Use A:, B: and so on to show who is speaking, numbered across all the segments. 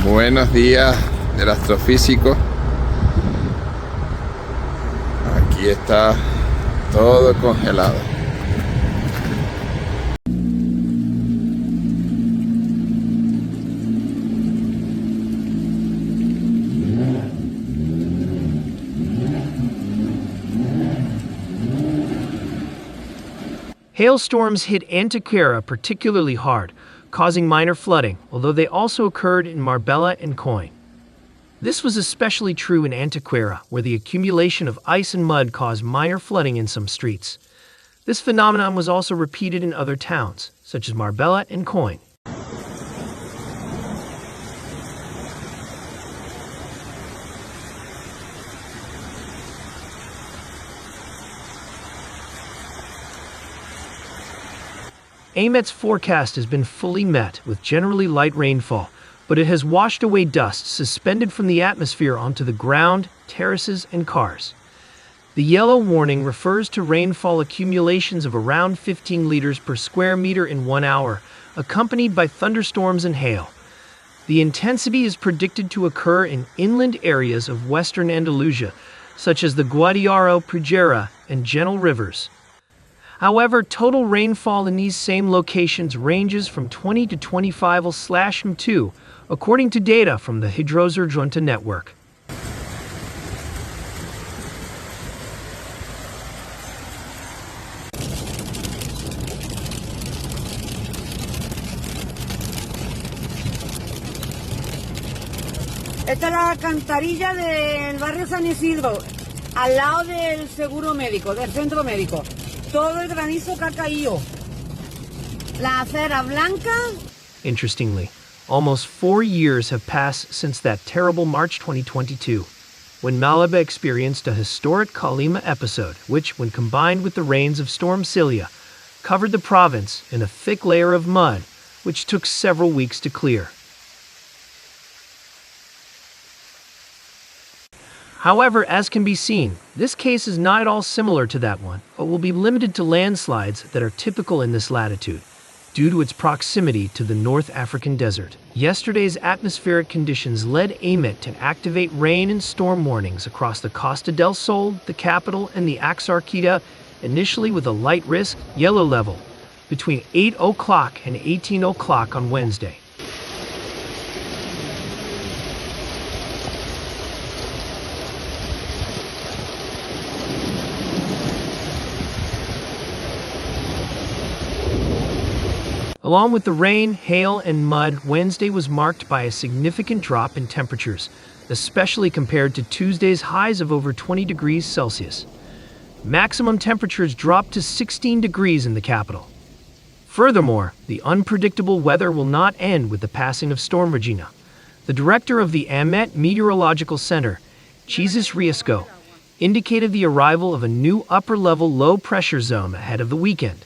A: Buenos días del astrofísico. Aquí está todo congelado.
B: Hailstorms hit Antequera particularly hard, causing minor flooding, although they also occurred in Marbella and Coín. This was especially true in Antequera, where the accumulation of ice and mud caused minor flooding in some streets. This phenomenon was also repeated in other towns, such as Marbella and Coín. Aemet's forecast has been fully met with generally light rainfall, but it has washed away dust suspended from the atmosphere onto the ground, terraces, and cars. The yellow warning refers to rainfall accumulations of around 15 liters per square meter in 1 hour, accompanied by thunderstorms and hail. The intensity is predicted to occur in inland areas of western Andalusia, such as the Guadiaro, Prugera, and Genil rivers. However, total rainfall in these same locations ranges from 20 to 25 mm², according to data from the Hidrosurgente network.
C: Esta es la alcantarilla del barrio San Isidro, al lado del seguro médico, del centro médico. Todo el granizo que ha caído. La acera blanca.
B: Interestingly, almost 4 years have passed since that terrible March 2022, when Malaga experienced a historic Kalima episode, which, when combined with the rains of Storm Cilia, covered the province in a thick layer of mud, which took several weeks to clear. However, as can be seen, this case is not at all similar to that one, but will be limited to landslides that are typical in this latitude, due to its proximity to the North African desert. Yesterday's atmospheric conditions led Aemet to activate rain and storm warnings across the Costa del Sol, the capital, and the Axarquita, initially with a light risk, yellow level, between 8 o'clock and 18 o'clock on Wednesday. Along with the rain, hail, and mud, Wednesday was marked by a significant drop in temperatures, especially compared to Tuesday's highs of over 20 degrees Celsius. Maximum temperatures dropped to 16 degrees in the capital. Furthermore, the unpredictable weather will not end with the passing of Storm Regina. The director of the Aemet Meteorological Center, Jesus Riesco, indicated the arrival of a new upper-level low-pressure zone ahead of the weekend.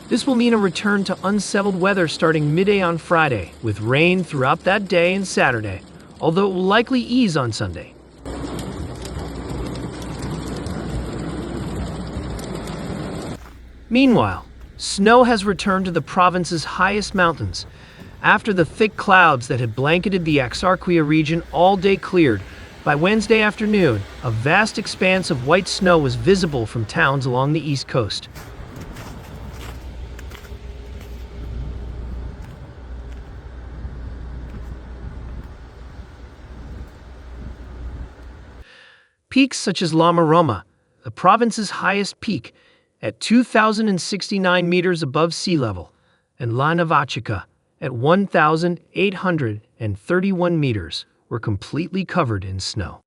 B: This will mean a return to unsettled weather starting midday on Friday, with rain throughout that day and Saturday, although it will likely ease on Sunday. Meanwhile, snow has returned to the province's highest mountains. After the thick clouds that had blanketed the Axarquia region all day cleared, by Wednesday afternoon, a vast expanse of white snow was visible from towns along the east coast. Peaks such as La Maroma, the province's highest peak, at 2,069 meters above sea level, and La Navachica, at 1,831 meters, were completely covered in snow.